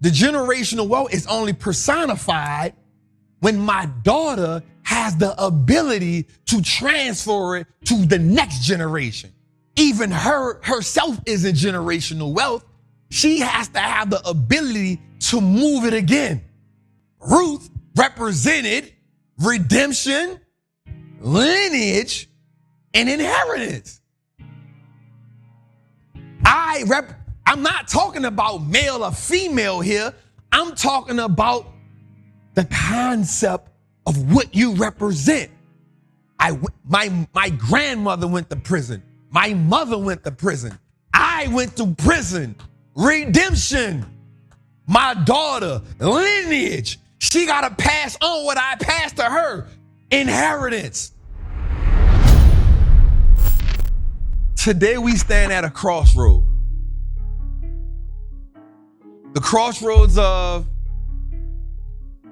the generational wealth is only personified when my daughter has the ability to transfer it to the next generation. Even herself isn't generational wealth. She has to have the ability to move it again. Ruth represented redemption, lineage, and inheritance. I'm not talking about male or female here. I'm talking about the concept of what you represent. My grandmother went to prison. My mother went to prison. I went to prison. Redemption. My daughter, lineage. She got to pass on what I passed to her. Inheritance. Today we stand at a crossroad. The crossroads of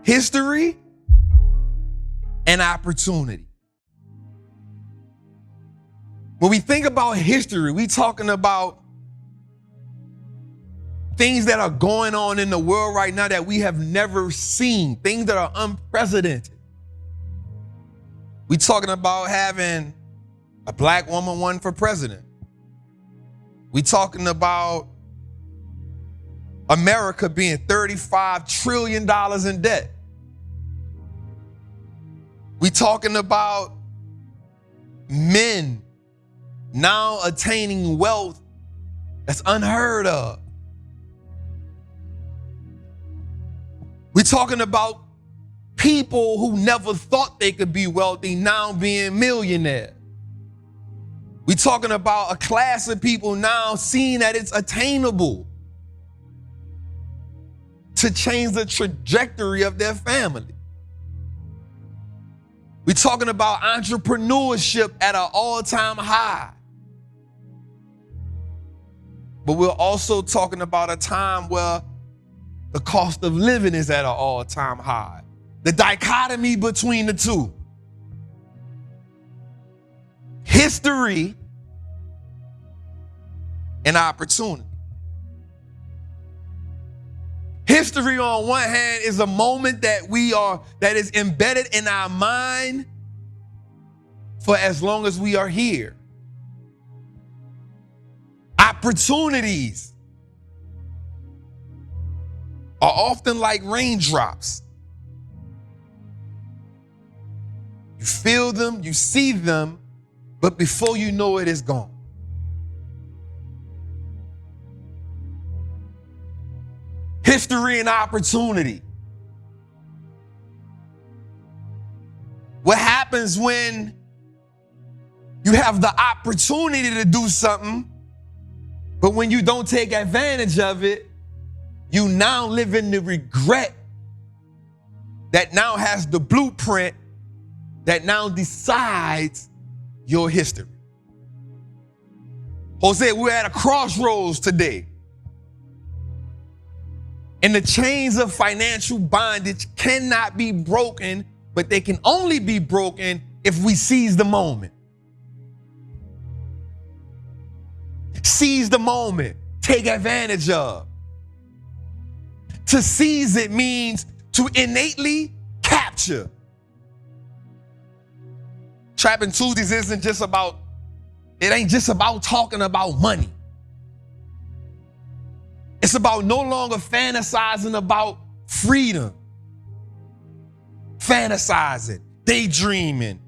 history and opportunity. When we think about history, we talking about things that are going on in the world right now that we have never seen, things that are unprecedented. We talking about having a black woman run for president. We talking about America being $35 trillion in debt. We talking about men now attaining wealth that's unheard of. We're talking about people who never thought they could be wealthy now being millionaires. We're talking about a class of people now seeing that it's attainable to change the trajectory of their family. We're talking about entrepreneurship at an all-time high. But we're also talking about a time where the cost of living is at an all-time high. The dichotomy between the two. History and opportunity. History on one hand is a moment that is embedded in our mind for as long as we are here. Opportunities are often like raindrops. You feel them, you see them, but before you know it, it's gone. History and opportunity. What happens when you have the opportunity to do something, but when you don't take advantage of it, you now live in the regret that now has the blueprint that now decides your history. Jose, we're at a crossroads today. And the chains of financial bondage cannot be broken, but they can only be broken if we seize the moment. Seize the moment, take advantage of. To seize it means to innately capture. Trappin Tuesdays ain't just about talking about money. It's about no longer fantasizing about freedom. Fantasizing, daydreaming.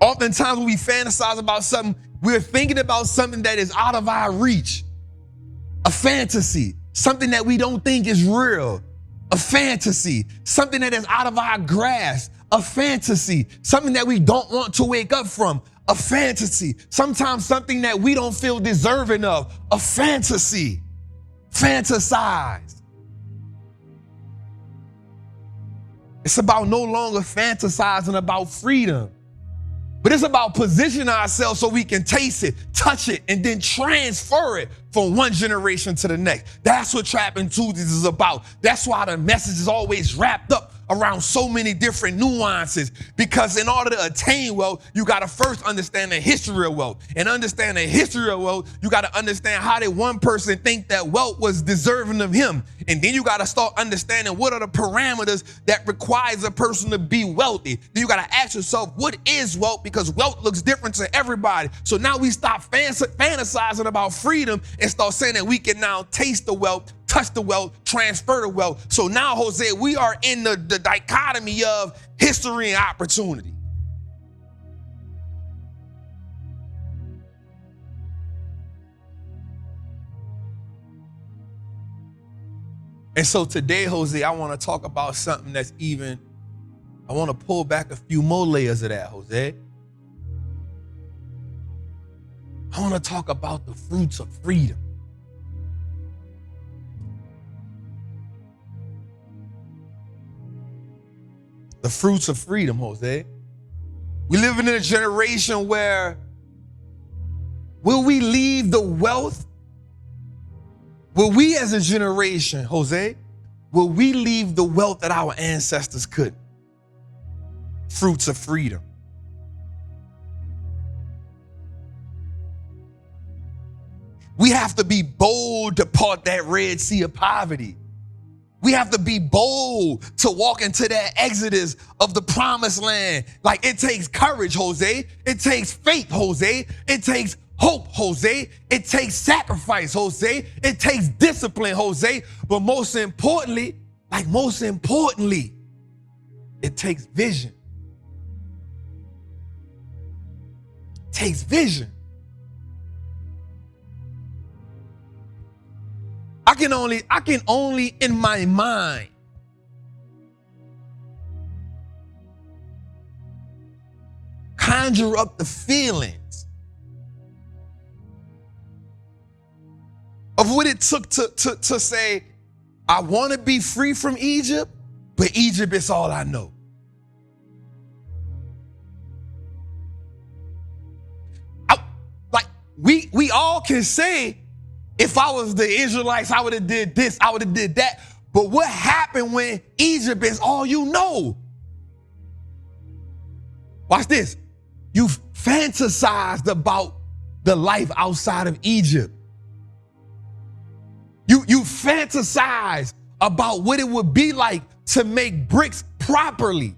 Oftentimes when we fantasize about something, we're thinking about something that is out of our reach. A fantasy, something that we don't think is real. A fantasy, something that is out of our grasp. A fantasy, something that we don't want to wake up from. A fantasy, sometimes something that we don't feel deserving of. A fantasy. Fantasize. It's about no longer fantasizing about freedom, but it's about positioning ourselves so we can taste it, touch it, and then transfer it from one generation to the next. That's what Trappin' Tuesdays is about. That's why the message is always wrapped up around so many different nuances, because in order to attain wealth, you got to first understand the history of wealth. And understand the history of wealth, you got to understand how did one person think that wealth was deserving of him. And then you got to start understanding what are the parameters that requires a person to be wealthy. Then you got to ask yourself, what is wealth? Because wealth looks different to everybody. So now we stop fantasizing about freedom and start saying that we can now taste the wealth, touch the wealth, transfer the wealth. So now, Jose, we are in the dichotomy of history and opportunity. And so today, Jose, I want to talk about something that's I want to pull back a few more layers of that, Jose. I want to talk about the fruits of freedom. The fruits of freedom, Jose. We live in a generation where will we leave the wealth? Will we as a generation, Jose, will we leave the wealth that our ancestors couldn't? Fruits of freedom. We have to be bold to part that Red Sea of poverty. We have to be bold to walk into that exodus of the promised land. Like, it takes courage, Jose. It takes faith, Jose. It takes hope, Jose. It takes sacrifice, Jose. It takes discipline, Jose. But most importantly, it takes vision. It takes vision. I can only in my mind conjure up the feelings of what it took to say, I want to be free from Egypt, but Egypt is all I know. We all can say, if I was the Israelites, I would have did this, I would have did that. But what happened when Egypt is all you know? Watch this. You've fantasized about the life outside of Egypt. You fantasize about what it would be like to make bricks properly.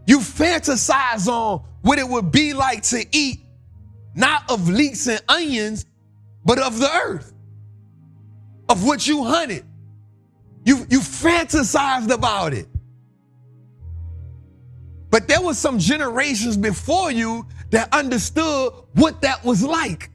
You fantasize on what it would be like to eat not of leeks and onions, but of the earth, of what you hunted. You fantasized about it. But there were some generations before you that understood what that was like.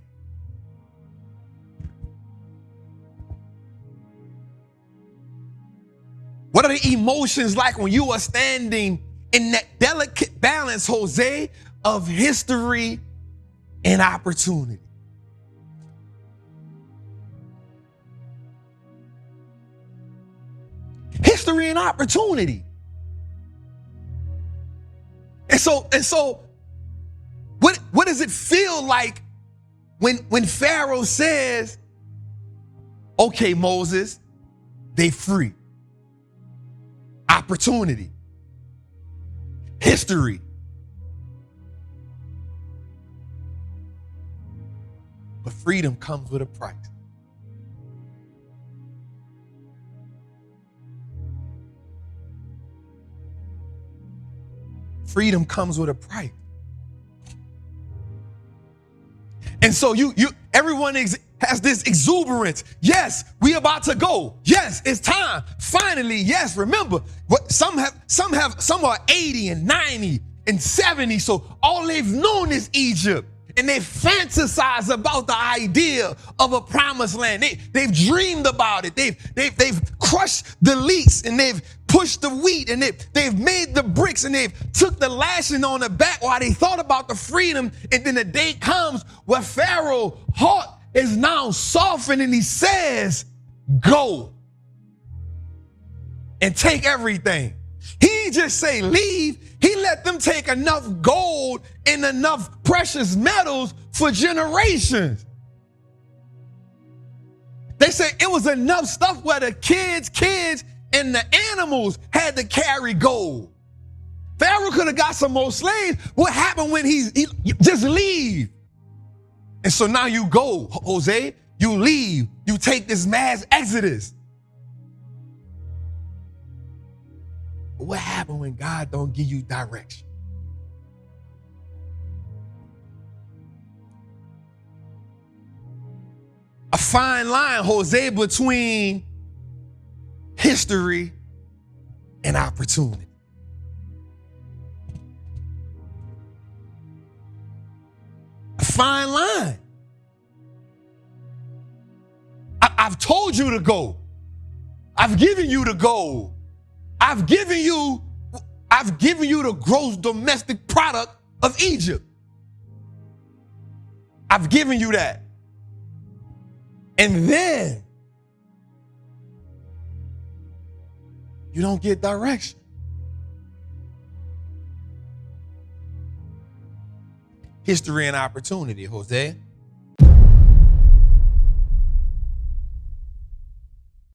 What are the emotions like when you are standing in that delicate balance, Jose, of history and opportunity? History and opportunity. And so what does it feel like when Pharaoh says, okay, Moses, they free? Opportunity. History. But freedom comes with a price. Freedom comes with a price. And so everyone has this exuberance. Yes, we about to go. Yes, it's time. Finally, yes, remember, some are 80 and 90 and 70. So all they've known is Egypt. And they fantasize about the idea of a promised land. They've dreamed about it. They've crushed the leeks and they've pushed the wheat and they've made the bricks and they've took the lashing on the back while they thought about the freedom. And then the day comes where Pharaoh's heart is now softened and he says, go and take everything. He didn't just say leave. He let them take enough gold and enough precious metals for generations. They say it was enough stuff where the kids, and the animals had to carry gold. Pharaoh could have got some more slaves. What happened when he just leave? And so now you go, Jose, you leave, you take this mass exodus. But what happened when God don't give you direction? A fine line, Jose, between history and opportunity. A fine line. I've told you to go. I've given you the gold. I've given you the gross domestic product of Egypt. I've given you that. And then you don't get direction. History and opportunity, Jose.